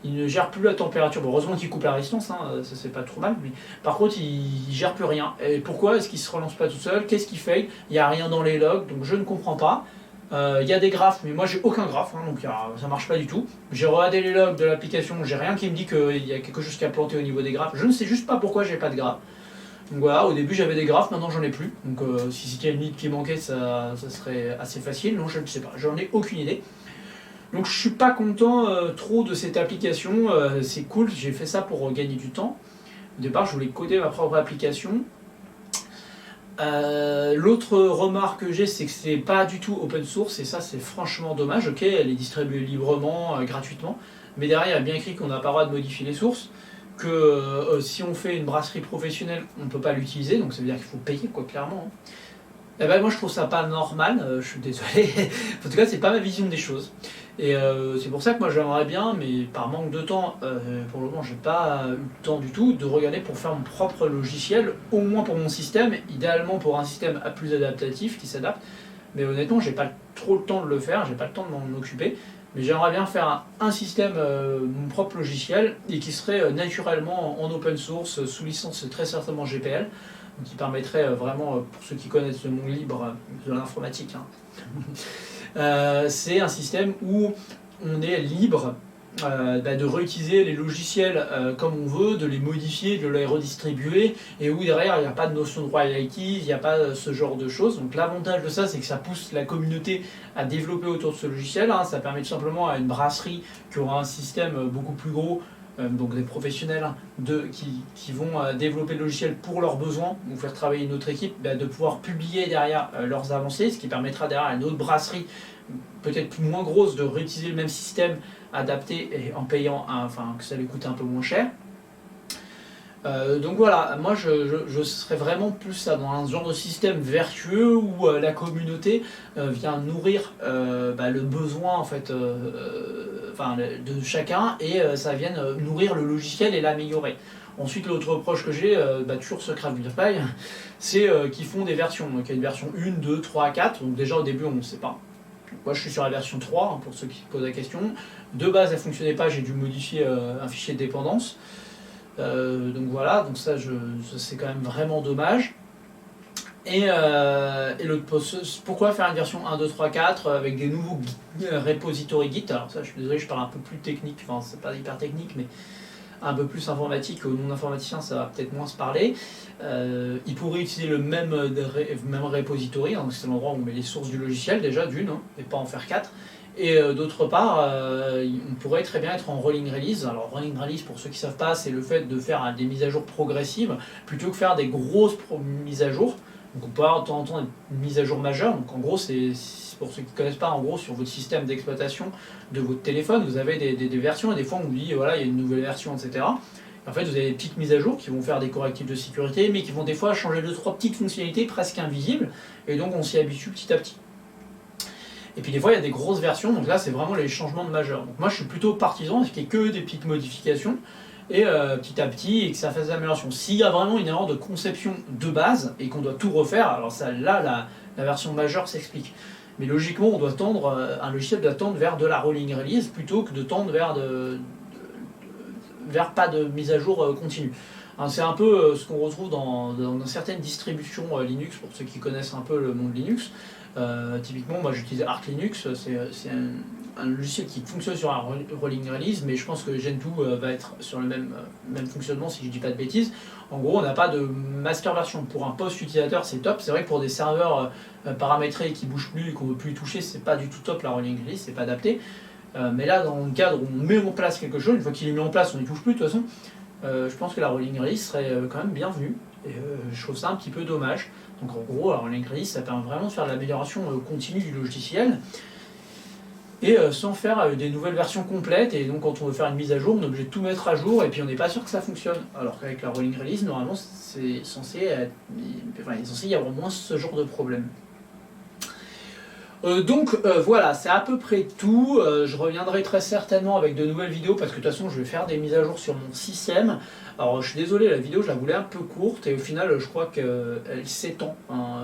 Il ne gère plus la température. Bon, heureusement qu'il coupe la résistance, hein, ça c'est pas trop mal, mais par contre il gère plus rien. Et pourquoi est-ce qu'il se relance pas tout seul? Qu'est-ce qu'il fait? Il n'y a rien dans les logs, donc je ne comprends pas. Il y a des graphes, mais moi j'ai aucun graphe, hein, donc ça marche pas du tout. J'ai regardé les logs de l'application, j'ai rien qui me dit qu'il y a quelque chose qui a planté au niveau des graphes. Je ne sais juste pas pourquoi j'ai pas de graphe. Donc voilà, au début j'avais des graphes, maintenant j'en ai plus. Donc si c'était une ligne qui manquait, ça serait assez facile. Non, je ne sais pas, j'en ai aucune idée. Donc je suis pas content trop de cette application. C'est cool, j'ai fait ça pour gagner du temps. Au départ, je voulais coder ma propre application. L'autre remarque que j'ai, c'est que c'est pas du tout open source, et ça c'est franchement dommage. Ok, elle est distribuée librement, gratuitement, mais derrière il y a bien écrit qu'on n'a pas le droit de modifier les sources, que si on fait une brasserie professionnelle, on ne peut pas l'utiliser, donc ça veut dire qu'il faut payer, quoi, clairement. Eh ben, moi je trouve ça pas normal, je suis désolé. En tout cas, c'est pas ma vision des choses. Et c'est pour ça que moi j'aimerais bien, mais par manque de temps, pour le moment j'ai pas eu le temps du tout, de regarder pour faire mon propre logiciel, au moins pour mon système, idéalement pour un système plus adaptatif qui s'adapte. Mais honnêtement, j'ai pas trop le temps de le faire, j'ai pas le temps de m'en occuper. Mais j'aimerais bien faire un système, mon propre logiciel, et qui serait naturellement en open source, sous licence très certainement GPL, donc qui permettrait vraiment, pour ceux qui connaissent le monde libre de l'informatique, hein, c'est un système où on est libre de réutiliser les logiciels comme on veut, de les modifier, de les redistribuer, et où derrière il n'y a pas de notion de royalties, il n'y a pas ce genre de choses. Donc l'avantage de ça, c'est que ça pousse la communauté à développer autour de ce logiciel, hein. Ça permet tout simplement à une brasserie qui aura un système beaucoup plus gros, donc des professionnels qui vont développer le logiciel pour leurs besoins, ou faire travailler une autre équipe, de pouvoir publier derrière leurs avancées, ce qui permettra derrière à une autre brasserie, peut-être moins grosse, de réutiliser le même système adapté et en payant, que ça lui coûte un peu moins cher. Donc voilà, moi je serais vraiment plus dans un genre de système vertueux où la communauté vient nourrir le besoin en fait, de chacun, et ça vient nourrir le logiciel et l'améliorer. Ensuite, l'autre reproche que j'ai, toujours ce Craftbulify, c'est qu'ils font des versions. Donc il y a une version 1, 2, 3, 4, donc déjà au début on ne sait pas. Moi je suis sur la version 3, hein, pour ceux qui se posent la question. De base elle ne fonctionnait pas, j'ai dû modifier un fichier de dépendance. Donc voilà, donc ça c'est quand même vraiment dommage. Et l'autre pourquoi faire une version 1, 2, 3, 4 avec des nouveaux repository Git? Alors ça je suis désolé, je parle un peu plus technique, enfin c'est pas hyper technique, mais un peu plus informatique. Au non-informaticien ça va peut-être moins se parler. Il pourrait utiliser le même repository, hein, donc c'est l'endroit où on met les sources du logiciel déjà d'une, hein, et pas en faire 4. Et d'autre part, on pourrait très bien être en rolling release. Alors rolling release, pour ceux qui ne savent pas, c'est le fait de faire des mises à jour progressives plutôt que faire des grosses mises à jour. Donc on peut avoir de temps en temps une mise à jour majeure. Donc en gros, c'est pour ceux qui ne connaissent pas, en gros sur votre système d'exploitation de votre téléphone, vous avez des versions, et des fois on vous dit voilà, il y a une nouvelle version, etc. Et en fait, vous avez des petites mises à jour qui vont faire des correctifs de sécurité, mais qui vont des fois changer 2-3 petites fonctionnalités presque invisibles, et donc on s'y habitue petit à petit. Et puis des fois il y a des grosses versions, donc là c'est vraiment les changements de majeurs. Donc moi je suis plutôt partisan, c'est qu'il n'y ait que des petites modifications, et petit à petit, et que ça fasse des améliorations. S'il y a vraiment une erreur de conception de base, et qu'on doit tout refaire, alors ça, là la version majeure s'explique. Mais logiquement on doit tendre, un logiciel doit tendre vers de la rolling release, plutôt que de tendre vers pas de mise à jour continue. C'est un peu ce qu'on retrouve dans certaines distributions Linux, pour ceux qui connaissent un peu le monde Linux. Typiquement, moi j'utilise Arch Linux, c'est un logiciel qui fonctionne sur un rolling release, mais je pense que Gentoo va être sur le même fonctionnement, si je dis pas de bêtises. En gros, on n'a pas de master version. Pour un post utilisateur, c'est top. C'est vrai que pour des serveurs paramétrés qui bougent plus et qu'on ne veut plus y toucher, c'est pas du tout top la rolling release, c'est pas adapté. Mais là, dans le cadre où on met en place quelque chose, une fois qu'il est mis en place, on n'y touche plus de toute façon. Je pense que la rolling release serait quand même bienvenue, et je trouve ça un petit peu dommage. Donc en gros, la rolling release, ça permet vraiment de faire de l'amélioration continue du logiciel, et sans faire des nouvelles versions complètes. Et donc quand on veut faire une mise à jour, on est obligé de tout mettre à jour, et puis on n'est pas sûr que ça fonctionne. Alors qu'avec la rolling release, normalement, il est censé y avoir moins ce genre de problème. Donc voilà, c'est à peu près tout. Je reviendrai très certainement avec de nouvelles vidéos, parce que de toute façon je vais faire des mises à jour sur mon système. Alors je suis désolé, la vidéo je la voulais un peu courte, et au final je crois qu'elle s'étend hein,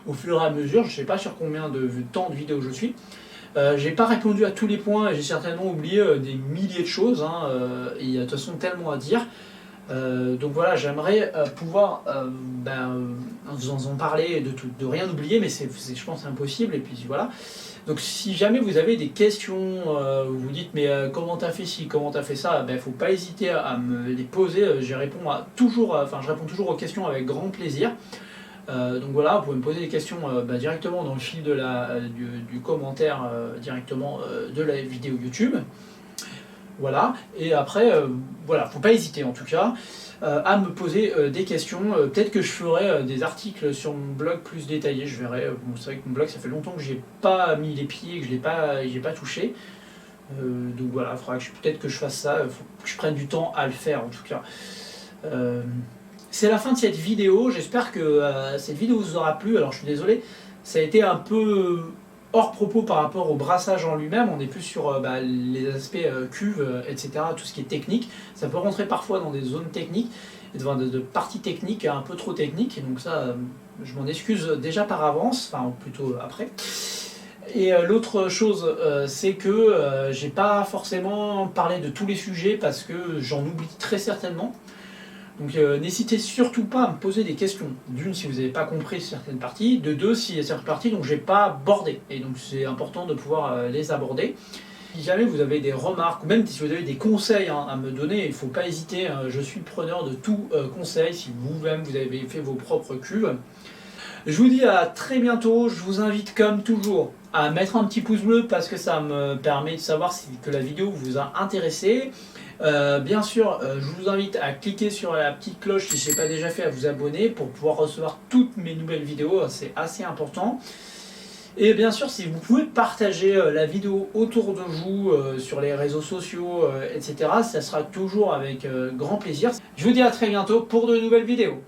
au fur et à mesure. Je ne sais pas sur combien de temps de vidéo je suis. J'ai pas répondu à tous les points, et j'ai certainement oublié des milliers de choses, hein, il y a de toute façon tellement à dire. Donc voilà, j'aimerais pouvoir vous en parler, de rien oublier, mais je pense impossible. Et puis voilà. Donc si jamais vous avez des questions, vous vous dites mais comment t'as fait ci, comment t'as fait ça, ben faut pas hésiter à me les poser. Je réponds toujours aux questions avec grand plaisir. Donc voilà, vous pouvez me poser des questions directement dans le fil du commentaire directement de la vidéo YouTube. Voilà, et après, voilà, faut pas hésiter en tout cas à me poser des questions. Peut-être que je ferai des articles sur mon blog plus détaillés, je verrai. Bon, c'est vrai que mon blog, ça fait longtemps que j'ai pas mis les pieds, que j'ai pas touché. Donc voilà, il faudra peut-être que je fasse ça, faut que je prenne du temps à le faire en tout cas. C'est la fin de cette vidéo, j'espère que cette vidéo vous aura plu. Alors je suis désolé, ça a été un peu hors propos par rapport au brassage en lui-même, on est plus sur les aspects cuve, etc., tout ce qui est technique. Ça peut rentrer parfois dans des zones techniques, de parties techniques un peu trop techniques, et donc ça, je m'en excuse déjà par avance, enfin plutôt après. Et l'autre chose, c'est que j'ai pas forcément parlé de tous les sujets parce que j'en oublie très certainement. Donc n'hésitez surtout pas à me poser des questions. D'une, si vous n'avez pas compris certaines parties. De deux, s'il y a certaines parties dont j'ai pas abordé. Et donc c'est important de pouvoir les aborder. Si jamais vous avez des remarques, ou même si vous avez des conseils à me donner, il ne faut pas hésiter. Je suis preneur de tout conseil si vous-même vous avez fait vos propres cuves. Je vous dis à très bientôt. Je vous invite comme toujours à mettre un petit pouce bleu parce que ça me permet de savoir que la vidéo vous a intéressé. Bien sûr, je vous invite à cliquer sur la petite cloche si ce n'est pas déjà fait, à vous abonner pour pouvoir recevoir toutes mes nouvelles vidéos, c'est assez important. Et bien sûr, si vous pouvez partager la vidéo autour de vous, sur les réseaux sociaux, etc., ça sera toujours avec grand plaisir. Je vous dis à très bientôt pour de nouvelles vidéos.